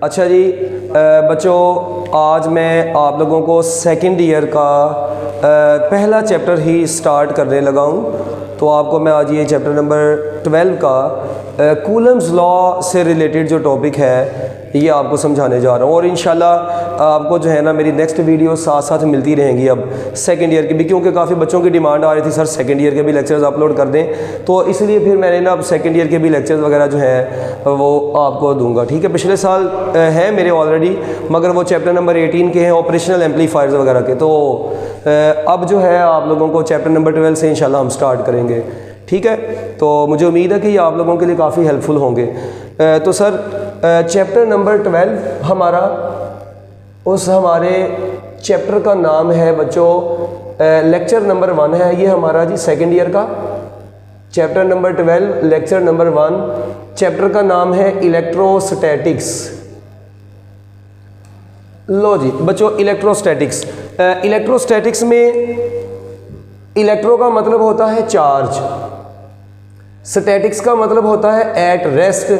अच्छा जी बच्चों, आज मैं आप लोगों को सेकंड ईयर का पहला चैप्टर ही स्टार्ट करने लगा हूँ। तो आपको मैं आज ये चैप्टर नंबर 12 का कूलम्स लॉ से रिलेटेड जो टॉपिक है ये आपको समझाने जा रहा हूँ। और इंशाल्लाह आपको जो है ना मेरी नेक्स्ट वीडियो साथ साथ मिलती रहेंगी अब सेकंड ईयर की भी, क्योंकि काफ़ी बच्चों की डिमांड आ रही थी सर सेकंड ईयर के भी लेक्चर्स अपलोड कर दें, तो इसलिए फिर मैंने ना अब सेकंड ईयर के भी लेक्चर्स वगैरह जो हैं वो आपको दूंगा। ठीक है, पिछले साल हैं मेरे ऑलरेडी, मगर वो चैप्टर नंबर 18 के हैं, ऑपरेशनल एम्पलीफायर्स वगैरह के। तो अब जो है आप लोगों को चैप्टर नंबर 12 से इंशाल्लाह हम स्टार्ट करेंगे। ठीक है, तो मुझे उम्मीद है कि ये आप लोगों के लिए काफ़ी हेल्पफुल होंगे। तो सर चैप्टर नंबर 12 हमारा, उस हमारे चैप्टर का नाम है बच्चों लेक्चर नंबर 1 है ये हमारा जी सेकंड ईयर का chapter number 12 lecture number 1। Chapter का नाम है इलेक्ट्रोस्टैटिक्स। लो जी बच्चों, इलेक्ट्रोस्टैटिक्स। इलेक्ट्रोस्टैटिक्स में इलेक्ट्रो का मतलब होता है चार्ज, स्टैटिक्स का मतलब होता है एट रेस्ट।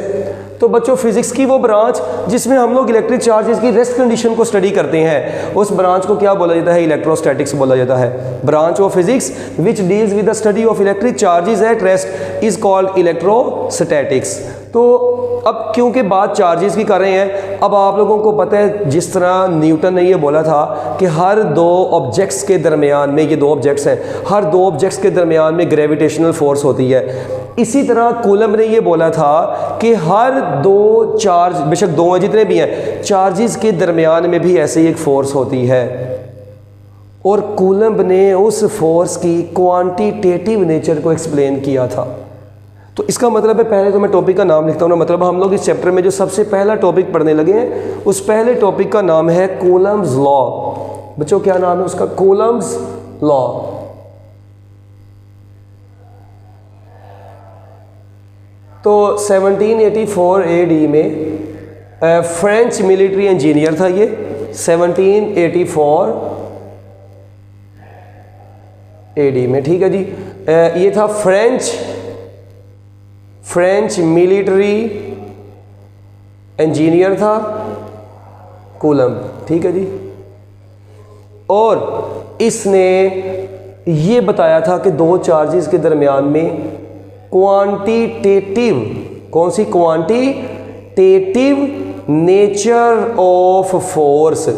तो बच्चों फिजिक्स की वो ब्रांच जिसमें हम लोग इलेक्ट्रिक चार्जेस की रेस्ट कंडीशन को स्टडी करते हैं, उस ब्रांच को क्या बोला जाता है? इलेक्ट्रोस्टैटिक्स बोला जाता है। Branch of physics which deals with the study of electric charges at rest is called electrostatics. तो अब क्योंकि बात चार्जेस की कर रहे हैं, अब आप लोगों को पता है जिस तरह न्यूटन ने ये बोला था कि हर दो ऑब्जेक्ट्स के दरमियान में, ये दो ऑब्जेक्ट्स हैं, हर दो ऑब्जेक्ट्स के दरमियान में ग्रेविटेशनल फोर्स होती है। इसी तरह कूलम ने ये बोला था कि हर दो चार्ज, बेशक दो हैं जितने भी हैं, चार्जेस के दरमियान में भी ऐसे ही एक फोर्स होती है। और कूलम ने उस फोर्स की क्वांटिटेटिव नेचर को एक्सप्लेन किया था। तो इसका मतलब है, पहले तो मैं टॉपिक का नाम लिखता हूँ ना, मतलब हम लोग इस चैप्टर में जो सबसे पहला टॉपिक पढ़ने लगे हैं उस पहले टॉपिक का नाम है कूलम्स लॉ। बच्चों क्या नाम है उसका? Coulomb's law. तो 1784 AD में फ्रेंच मिलिट्री इंजीनियर था ये, 1784 AD में। ठीक है जी, ये था फ्रेंच मिलिट्री इंजीनियर था कूलम। ठीक है जी, और इसने ये बताया था कि दो चार्जेस के दरमियान में क्वांटिटेटिव, कौन सी? Quantitative nature of force.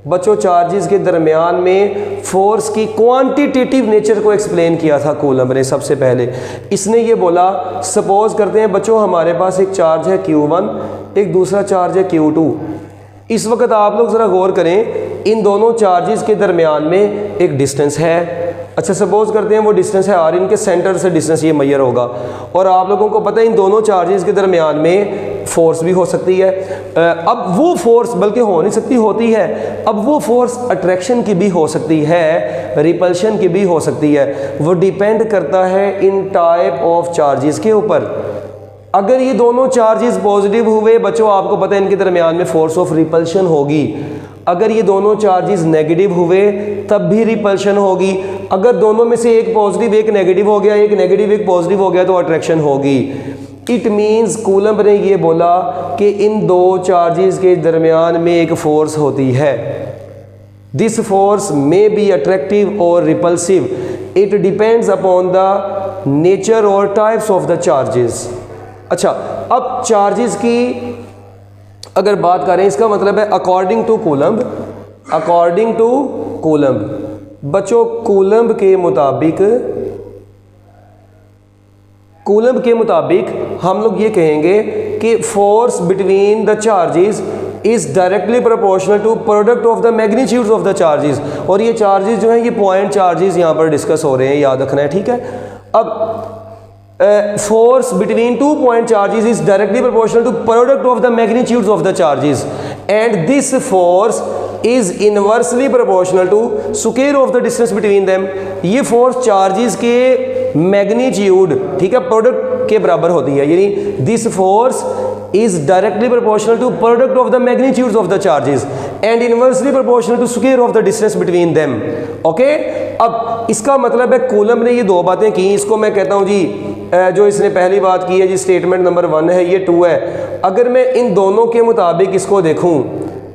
बच्चों चार्जेस के दरमियान में फोर्स की क्वांटिटेटिव नेचर को एक्सप्लेन किया था कूलम ने सबसे पहले। इसने ये बोला, सपोज करते हैं बच्चों हमारे पास एक चार्ज है Q1, एक दूसरा चार्ज है Q2। इस वक्त आप लोग ज़रा गौर करें, इन दोनों चार्जेस के दरमियान में एक डिस्टेंस है। अच्छा सपोज करते हैं वो डिस्टेंस है R, इनके सेंटर से डिस्टेंस ये मैयर होगा। और आप लोगों को पता है इन दोनों चार्जेस के दरमियान में फोर्स भी हो सकती है। अब वो फोर्स, बल्कि हो नहीं सकती, होती है। अब वो फोर्स अट्रैक्शन की भी हो सकती है, रिपल्शन की भी हो सकती है। वो डिपेंड करता है इन टाइप ऑफ चार्जेस के ऊपर। अगर ये दोनों चार्जेस पॉजिटिव हुए बच्चों, आपको पता है इनके दरमियान में फोर्स ऑफ रिपल्शन होगी। अगर ये दोनों चार्जेस नेगेटिव हुए तब भी रिपल्शन होगी। अगर दोनों में से एक पॉजिटिव एक नेगेटिव हो गया, एक नेगेटिव एक पॉजिटिव हो गया, तो अट्रैक्शन होगी। इट मीन्स कूलम ने ये बोला कि इन दो चार्जेस के दरमियान में एक फोर्स होती है। This force may be attractive और repulsive, it depends upon the nature और टाइप्स ऑफ द चार्जेस। अच्छा, अब चार्जेस की अगर बात करें, इसका मतलब है अकॉर्डिंग टू कूलम। बच्चों कूलम के मुताबिक हम लोग ये कहेंगे कि force between the charges is directly proportional to product of the magnitudes of the charges. और ये चार्जेस जो हैं ये पॉइंट चार्जेस यहाँ पर डिस्कस हो रहे हैं, याद रखना है। ठीक है, अब force between 2 point charges is directly proportional to product of the magnitudes of the charges, and this force is inversely proportional to square of the distance between them। ये force charges के magnitude, ठीक है, product के बराबर होती है। यानी this force is directly proportional to product of the magnitudes of the charges and inversely proportional to square of the distance between them। Okay, अब इसका मतलब है कूलम ने ये दो बातें की, इसको मैं कहता हूँ जी जो इसने पहली बात की है जी, स्टेटमेंट नंबर 1 है, ये 2 है। अगर मैं इन दोनों के मुताबिक इसको देखूं,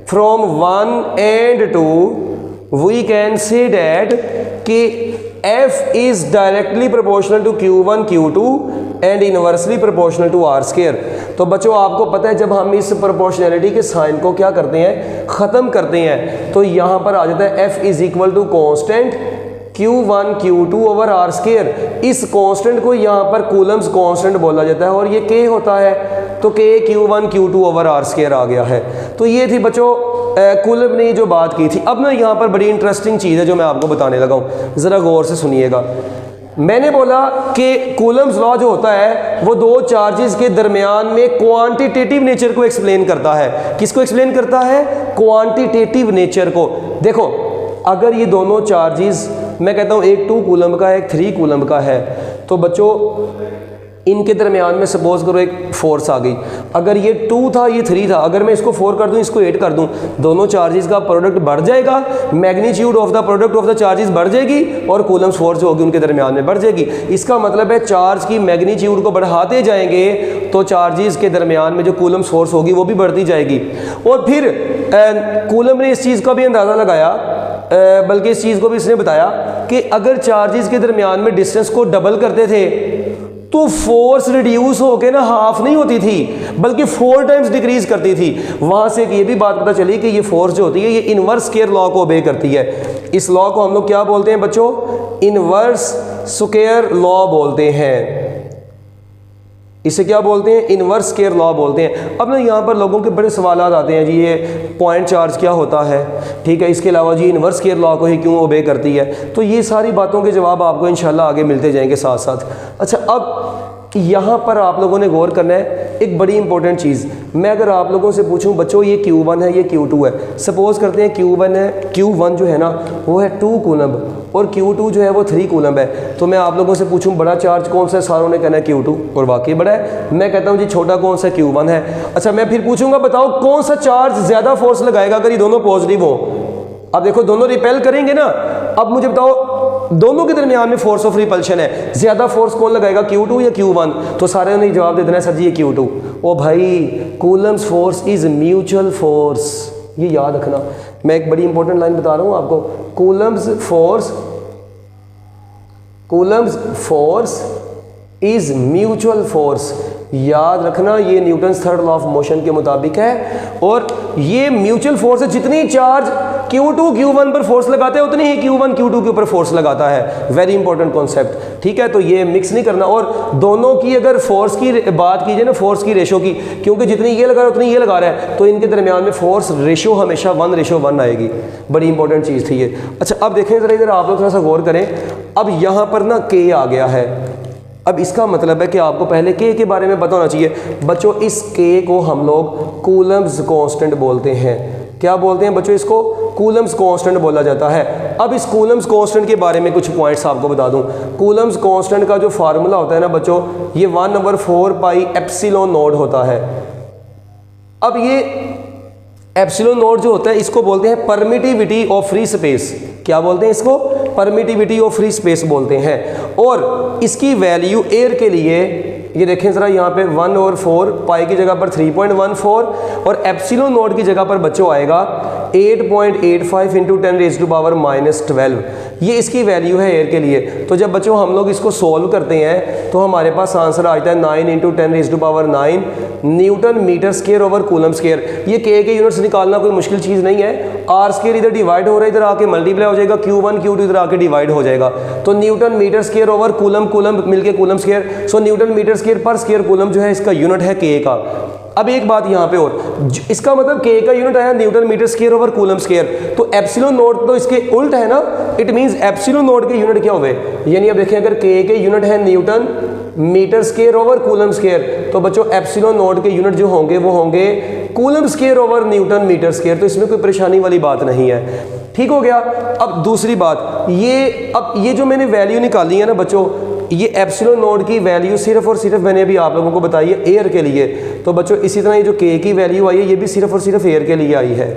from 1 and 2 we can say that कि f is directly proportional to q1 q2 and inversely proportional to r square. तो बच्चों आपको पता है जब हम इस प्रोपोर्शनैलिटी के साइन को क्या करते हैं, ख़त्म करते हैं, तो यहाँ पर आ जाता है f is equal to constant q1 q2 over r square. इस कांस्टेंट को यहाँ पर कूलम्स कांस्टेंट बोला जाता है और ये k होता है, तो k q1 q2 over r square आ गया है। तो ये थी बच्चों कूलम ने जो बात की थी। अब ना यहाँ पर बड़ी इंटरेस्टिंग चीज़ है जो मैं आपको बताने लगा हूँ, ज़रा गौर से सुनिएगा। मैंने बोला कि कूलम्स लॉ जो होता है वो दो चार्जेस के दरमियान में क्वांटिटेटिव नेचर को एक्सप्लेन करता है। किसको एक्सप्लेन करता है? क्वांटिटेटिव नेचर को। देखो अगर ये दोनों चार्जेस, मैं कहता हूँ एक 2 कूलम का है एक 3 कूलम का है, तो बच्चों इनके दरमियान में सपोज करो एक फोर्स आ गई। अगर ये 2 था ये 3 था, अगर मैं इसको 4 कर दूं इसको 8 कर दूं, दोनों चार्जेस का प्रोडक्ट बढ़ जाएगा, magnitude of the product of the charges बढ़ जाएगी और कूलम्स फोर्स जो होगी उनके दरमियान में बढ़ जाएगी। इसका मतलब है चार्ज की मैग्नीट्यूड को बढ़ाते जाएंगे तो चार्जेस के दरमियान में जो कूलम्स फोर्स होगी वो भी बढ़ती जाएगी। और फिर कूलम ने इस चीज़ का भी अंदाज़ा लगाया, बल्कि इस चीज़ को भी इसने बताया कि अगर चार्जेस के दरमियान में डिस्टेंस को डबल करते थे तो फोर्स रिड्यूस होके ना हाफ नहीं होती थी बल्कि 4 टाइम्स डिक्रीज करती थी। वहां से ये भी बात पता चली कि ये फोर्स जो होती है ये इनवर्स स्क्वायर लॉ को ओबे करती है। इस लॉ को हम लोग क्या बोलते हैं बच्चों? इनवर्स स्क्वायर लॉ बोलते हैं। इसे क्या बोलते हैं? इनवर्स स्क्वायर लॉ बोलते हैं। अब ना यहाँ पर लोगों के बड़े सवाल आते हैं जी, ये पॉइंट चार्ज क्या होता है, ठीक है, इसके अलावा जी इनवर्स स्क्वायर लॉ को ही क्यों ओबे करती है। तो ये सारी बातों के जवाब आपको इंशाल्लाह आगे मिलते जाएंगे साथ साथ। अच्छा, अब यहाँ पर आप लोगों ने गौर करना है एक बड़ी इंपॉर्टेंट चीज़। मैं अगर आप लोगों से पूछूं बच्चों ये Q1 है ये Q2 है, सपोज करते हैं Q1 है, Q1 जो है ना वो है 2 कूलम और Q2 जो है वो 3 कूलम है, तो मैं आप लोगों से पूछूं बड़ा चार्ज कौन सा है, सारों ने कहना है Q2 और वाकई बड़ा है। मैं कहता हूं जी छोटा कौन सा Q1 है। अच्छा, मैं फिर पूछूंगा बताओ कौन सा चार्ज ज़्यादा फोर्स लगाएगा अगर ये दोनों पॉजिटिव हो। अब देखो दोनों रिपेल करेंगे ना, अब मुझे बताओ दोनों के दरमियान में फोर्स ऑफ रिपल्शन है, ज्यादा फोर्स कौन लगाएगा Q2 या Q1? तो सारे ने जवाब दे देना सर जी ये Q2। ओ भाई, Coulomb's force is mutual force, ये याद रखना। मैं एक बड़ी इंपॉर्टेंट लाइन बता रहा हूं आपको, Coulomb's force is mutual force, याद रखना। ये Newton's third law of motion के मुताबिक है और ये म्यूचुअल फोर्स है। जितनी चार्ज Q2 Q1 पर फोर्स लगाते हैं उतनी ही Q1 Q2 के ऊपर फोर्स लगाता है। वेरी इंपॉर्टेंट कॉन्सेप्ट, ठीक है। तो ये मिक्स नहीं करना। और दोनों की अगर फोर्स की बात कीजिए ना, फोर्स की रेशो की, क्योंकि जितनी ये लगा रहा है उतनी ये लगा रहा है, तो इनके दरमियान में फोर्स रेशो हमेशा 1:1 आएगी। बड़ी इंपॉर्टेंट चीज़ थी ये। अच्छा, अब देखें जरा इधर आप लोग थोड़ा सा गौर करें। अब यहाँ पर ना K आ गया है। अब इसका मतलब है कि आपको पहले K के बारे में पता होना चाहिए। बच्चों इस K को हम लोग कूलम्स कांस्टेंट बोलते हैं। क्या बोलते हैं बच्चों? इसको कूलम्स कांस्टेंट बोला जाता है। अब इस कूलम्स कांस्टेंट के बारे में कुछ पॉइंट्स आपको बता दूं। कूलम्स कांस्टेंट का जो फार्मूला होता है ना बच्चों, ये 1/4 पाई एप्सिलॉन नॉट होता है। अब ये एप्सिलॉन नॉट जो होता है इसको बोलते हैं परमिटिविटी ऑफ फ्री स्पेस। क्या बोलते हैं इसको? परमिटिविटी ऑफ फ्री स्पेस बोलते हैं। और इसकी वैल्यू एयर के लिए ये देखें ज़रा, यहाँ पे 1/4 पाई की जगह पर 3.14 और एप्सिलॉन नॉट की जगह पर बच्चों आएगा 8.85 इंटू 10⁻⁻12। ये इसकी वैल्यू है एयर के लिए। तो जब बच्चों हम लोग इसको सोल्व करते हैं तो हमारे पास आंसर आ जाता है 9 into 10⁻9 newton metre square over coulomb square. ये K के यूनिट्स निकालना कोई मुश्किल चीज़ नहीं है। R स्क्वायर इधर डिवाइड हो रहा है, इधर आके मल्टीप्लाई हो जाएगा, Q1 Q2 इधर आके डिवाइड हो जाएगा। तो newton metre square over coulomb मिलके coulomb square. So newton metre square पर स्क्वायर कूलम जो है इसका यूनिट है K का। अब एक बात यहाँ पे और, इसका मतलब K का यूनिट आया newton metre square over coulomb square. तो एप्सिलॉन नॉट तो इसके उल्ट है ना, इट मींस एप्सिलॉन नॉट के यूनिट क्या हुए? यानी अब देखिए अगर K के यूनिट है newton metre square over coulomb square, तो बच्चों एप्सिलॉन नॉट के यूनिट जो होंगे वो होंगे coulomb square over newton metre square. तो इसमें कोई परेशानी वाली बात नहीं है, ठीक हो गया। अब दूसरी बात, ये जो मैंने वैल्यू निकाली है ना बच्चों, ये एप्सिलॉन नॉट की वैल्यू सिर्फ और सिर्फ मैंने अभी आप लोगों को बताई है एयर के लिए। तो बच्चों इसी तरह ये जो K की वैल्यू आई है ये भी सिर्फ और सिर्फ एयर के लिए आई है,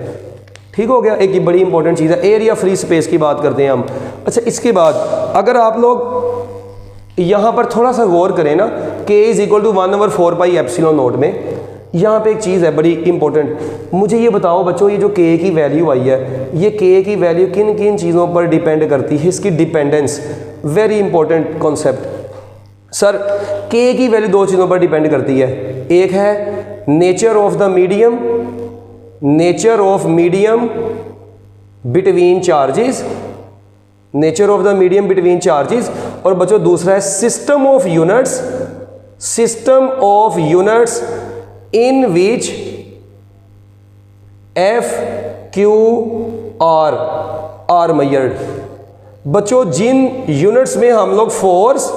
ठीक हो गया। एक बड़ी इंपॉर्टेंट चीज़ है, एयर या फ्री स्पेस की बात करते हैं हम। अच्छा, इसके बाद अगर आप लोग यहाँ पर थोड़ा सा गौर करें ना, k is equal to 1/4 epsilon naught में यहाँ पे एक चीज़ है बड़ी इंपॉर्टेंट। मुझे ये बताओ बच्चों, ये जो k की वैल्यू आई है, ये k की वैल्यू किन किन चीज़ों पर डिपेंड करती है, इसकी dependence, very important concept. Sir k की वैल्यू दो चीज़ों पर डिपेंड करती है, एक है nature of the medium, nature of medium between charges, nature of the medium between charges, और बच्चों दूसरा है system of units, system of units in which F Q R are measured. बच्चों जिन यूनिट्स में हम लोग फोर्स,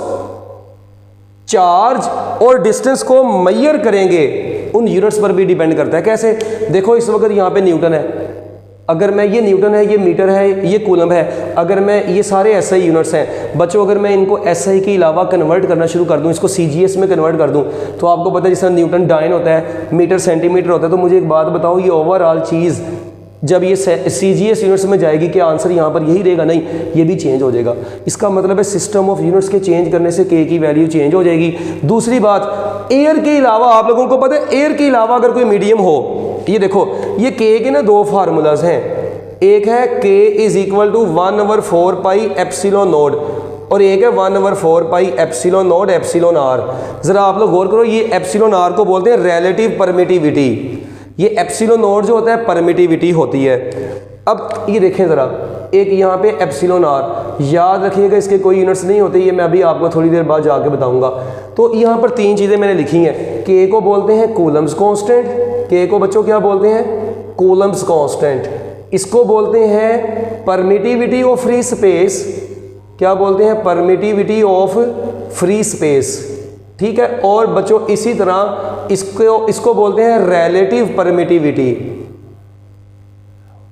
चार्ज और डिस्टेंस को मेजर करेंगे उन यूनिट्स पर भी डिपेंड करता है। कैसे? देखो इस वक्त यहाँ पे न्यूटन है, अगर मैं ये न्यूटन है, ये मीटर है, ये कूलम है, अगर मैं ये सारे एसआई यूनिट्स हैं बच्चों, अगर मैं इनको एसआई के अलावा कन्वर्ट करना शुरू कर दूं, इसको सीजीएस में कन्वर्ट कर दूं, तो आपको पता है जिस तरह न्यूटन डाइन होता है, मीटर सेंटीमीटर होता है। तो मुझे एक बात बताओ, ये ओवरऑल चीज़ जब ये सीजीएस यूनिट्स में जाएगी, क्या आंसर यहाँ पर यही रहेगा? नहीं, ये भी चेंज हो जाएगा। इसका मतलब है सिस्टम ऑफ यूनिट्स के चेंज करने से k की वैल्यू चेंज हो जाएगी। दूसरी बात, एयर के अलावा आप लोगों को पता है, एयर के अलावा अगर कोई मीडियम हो, ये देखो ये k के ना दो फार्मूलाज हैं, एक है k is equal to 1/4 epsilon naught और एक है 1/4 एप्सिलॉन नॉट एप्सिलॉन आर। ज़रा आप लोग गौर करो, ये एप्सिलॉन आर को बोलते हैं रिलेटिव परमिटिविटी, ये एप्सिलॉन नॉट जो होता है परमिटिविटी होती है। अब ये देखें ज़रा, एक यहाँ पे एप्सिलॉन आर, याद रखिएगा इसके कोई यूनिट्स नहीं होते, ये मैं अभी आपको थोड़ी देर बाद जाके बताऊंगा। तो यहाँ पर तीन चीज़ें मैंने लिखी हैं, k को बोलते हैं कूलम्स कांस्टेंट, k को बच्चों क्या बोलते हैं? Coulomb's constant. इसको बोलते हैं परमिटिविटी ऑफ फ्री स्पेस, क्या बोलते हैं? परमिटिविटी ऑफ फ्री स्पेस, ठीक है। और बच्चों इसी तरह इसको बोलते हैं रिलेटिव परमिटिविटी।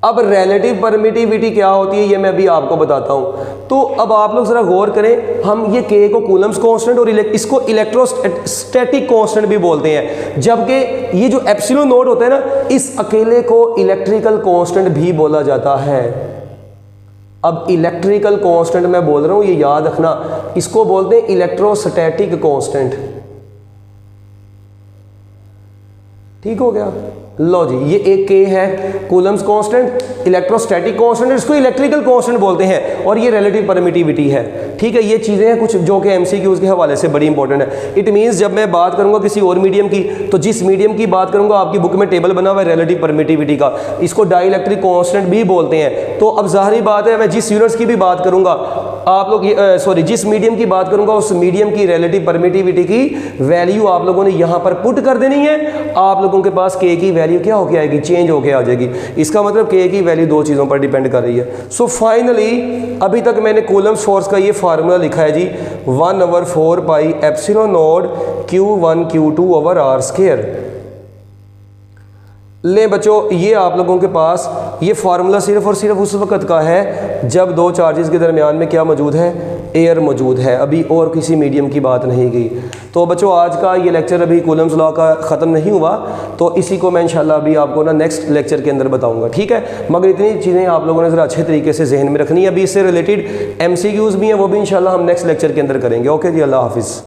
अब रिलेटिव परमिटिविटी क्या होती है ये मैं अभी आपको बताता हूं। तो अब आप लोग जरा गौर करें, हम ये k को कूलम्स कांस्टेंट और इसको इलेक्ट्रोस्टैटिक कांस्टेंट भी बोलते हैं, जबकि ये जो एप्सिलॉन नॉट होता है ना, इस अकेले को इलेक्ट्रिकल कांस्टेंट भी बोला जाता है। अब इलेक्ट्रिकल कांस्टेंट मैं बोल रहा हूं, ये याद रखना, इसको बोलते हैं इलेक्ट्रोस्टैटिक कांस्टेंट। ठीक हो गया? लो जी, ये एक k है कूलम्स कांस्टेंट, इलेक्ट्रोस्टैटिक कांस्टेंट, इसको इलेक्ट्रिकल कांस्टेंट बोलते हैं, और ये रिलेटिव परमिटिविटी है। ठीक है, ये चीज़ें हैं कुछ जो कि एमसीक्यूज के हवाले से बड़ी इंपॉर्टेंट है। इट मींस जब मैं बात करूंगा किसी और मीडियम की, तो जिस मीडियम की बात करूंगा आपकी बुक में टेबल बना हुआ है रिलेटिव परमिटिविटी का, इसको डाइलेक्ट्रिक कांस्टेंट भी बोलते हैं। तो अब जाहिर बात है, मैं जिस यूनिट्स की भी बात करूंगा, आप लोग जिस मीडियम की बात करूंगा उस मीडियम की रिलेटिव परमिटिविटी की वैल्यू आप लोगों ने यहाँ पर पुट कर देनी है। आप लोगों के पास k की वैल्यू क्या होके आएगी? चेंज होके आ जाएगी। इसका मतलब k की वैल्यू दो चीज़ों पर डिपेंड कर रही है। सो फाइनली अभी तक मैंने कूलम्स फोर्स का ये फार्मूला लिखा है जी, 1/4 epsilon naught Q1 Q2 over R square. ले बच्चों, ये आप लोगों के पास ये फार्मूला सिर्फ और सिर्फ उस वक्त का है जब दो चार्जेस के दरमियान में क्या मौजूद है? एयर मौजूद है, अभी और किसी मीडियम की बात नहीं की। तो बच्चों आज का ये लेक्चर अभी कूलम्स लॉ का ख़त्म नहीं हुआ, तो इसी को मैं इंशाल्लाह अभी आपको ना नेक्स्ट लेक्चर के अंदर बताऊंगा। ठीक है, मगर इतनी चीज़ें आप लोगों ने ज़रा अच्छे तरीके से जहन में रखनी है। अभी इससे रिलेटेड MCQs भी हैं, वो भी इंशाल्लाह हम नेक्स्ट लेक्चर के अंदर करेंगे। ओके जी, अल्लाह हाफिज़।